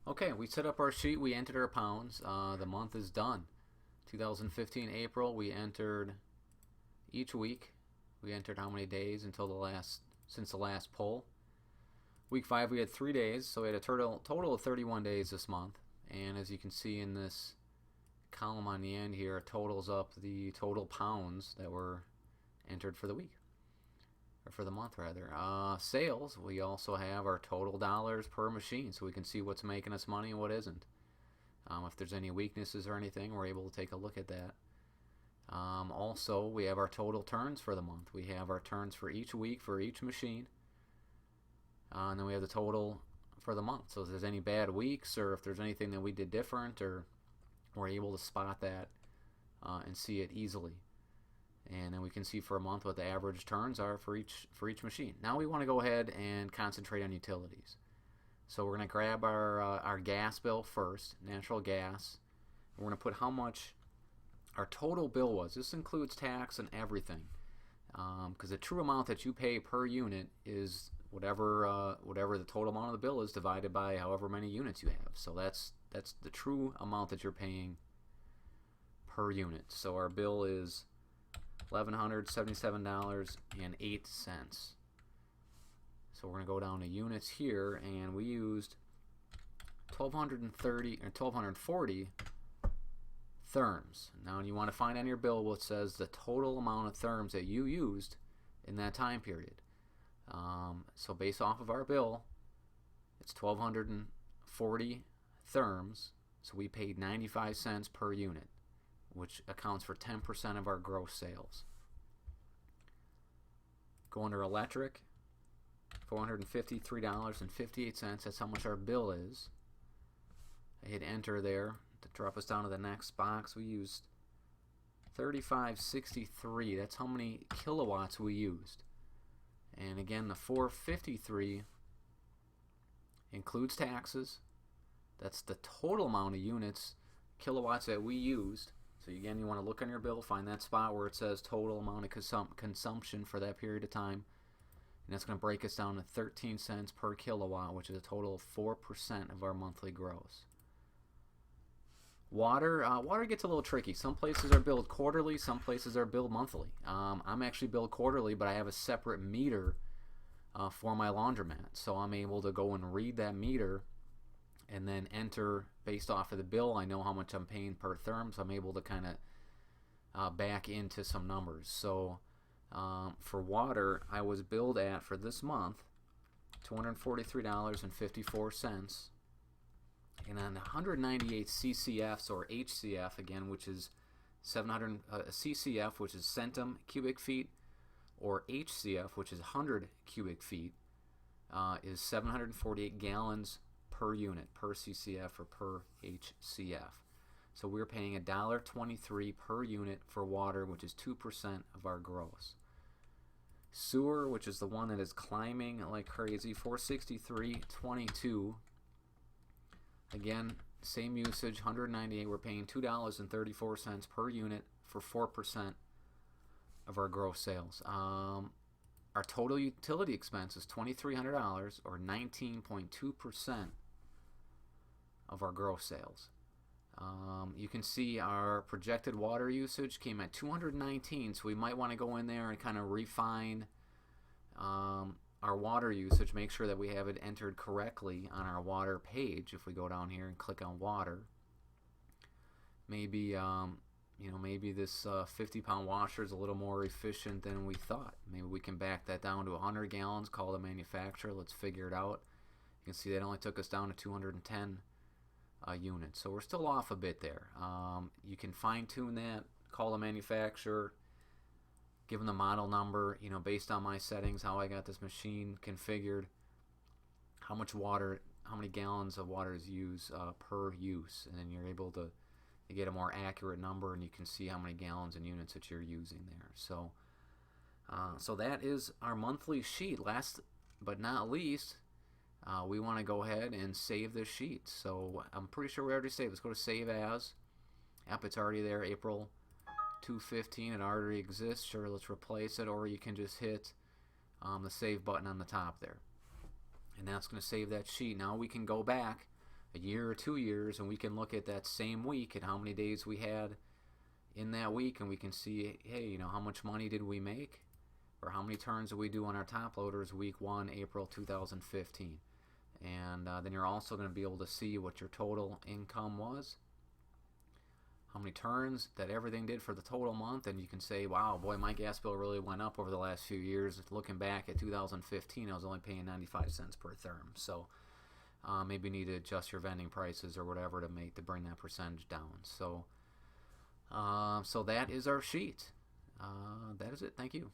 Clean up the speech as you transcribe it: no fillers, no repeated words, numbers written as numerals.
Okay, we set up our sheet. We entered our pounds. The month is done. 2015 April. We entered each week. We entered how many days until the last since the last poll. Week 5 we had 3 days, so we had a total of 31 days this month. And as you can see in this column on the end here, it totals up the total pounds that were entered for the week, or for the month rather. Sales, we also have our total dollars per machine, so we can see what's making us money and what isn't. If there's any weaknesses or anything, we're able to take a look at that. Also, we have our total turns for the month. We have our turns for each week for each machine. And then we have the total for the month. So if there's any bad weeks, or if there's anything that we did different, or we're able to spot that and see it easily. And then we can see for a month what the average turns are for each machine. Now we want to go ahead and concentrate on utilities. So we're going to grab our gas bill first, natural gas. We're going to put how much our total bill was. This includes tax and everything, because the true amount that you pay per unit is whatever the total amount of the bill is divided by however many units you have. So that's the true amount that you're paying per unit. So our bill is $1,177.08. So we're going to go down to units here, and we used 1,240 therms. Now you want to find on your bill what says the total amount of therms that you used in that time period. So based off of our bill, it's 1,240 therms, so we paid 95 cents per unit, which accounts for 10% of our gross sales. Go under electric, $453.58. That's how much our bill is. I hit enter there to drop us down to the next box. We used 3563. That's how many kilowatts we used. And again, the 453 includes taxes. That's the total amount of units, kilowatts that we used. So again, you want to look on your bill, find that spot where it says total amount of consumption for that period of time. And that's going to break us down to 13 cents per kilowatt, which is a total of 4% of our monthly gross. Water gets a little tricky. Some places are billed quarterly, some places are billed monthly. I'm actually billed quarterly, but I have a separate meter for my laundromat. So I'm able to go and read that meter and then enter based off of the bill. I know how much I'm paying per therm, so I'm able to kind of back into some numbers. So for water, I was billed at, for this month, $243.54. And on 198 CCFs, or HCF again, which is 700 CCF, which is centum cubic feet, or HCF, which is 100 cubic feet, is 748 gallons per unit, per CCF or per HCF. So we're paying $1.23 per unit for water, which is 2% of our gross. Sewer, which is the one that is climbing like crazy, $463.22. Again, same usage, 198. We're paying $2.34 per unit for 4% of our gross sales. Our total utility expense is $2,300, or 19.2% of our gross sales. You can see our projected water usage came at 219, so we might want to go in there and kind of refine our water usage, make sure that we have it entered correctly on our water page. If we go down here and click on water, maybe maybe this 50-pound washer is a little more efficient than we thought. Maybe we can back that down to 100 gallons, call the manufacturer, let's figure it out. You can see that only took us down to 210 units, so we're still off a bit there. You can fine-tune that, call the manufacturer, give them the model number, based on my settings, how I got this machine configured, how many gallons of water is used per use, and then you're able to get a more accurate number, and you can see how many gallons and units that you're using there. So that is our monthly sheet. Last but not least, we want to go ahead and save this sheet. So I'm pretty sure we already saved. Let's go to Save As. Yep, it's already there, April 215. It already exists. Sure, let's replace it, or you can just hit the Save button on the top there. And that's going to save that sheet. Now we can go back. a year or 2 years, and we can look at that same week and how many days we had in that week, and we can see, hey, you know, how much money did we make, or how many turns did we do on our top loaders week 1, April 2015. And then you're also going to be able to see what your total income was, how many turns that everything did for the total month, and you can say, wow, boy, my gas bill really went up over the last few years. Looking back at 2015, I was only paying 95 cents per therm. So maybe you need to adjust your vending prices or whatever to bring that percentage down. So so that is our sheet. That is it. Thank you.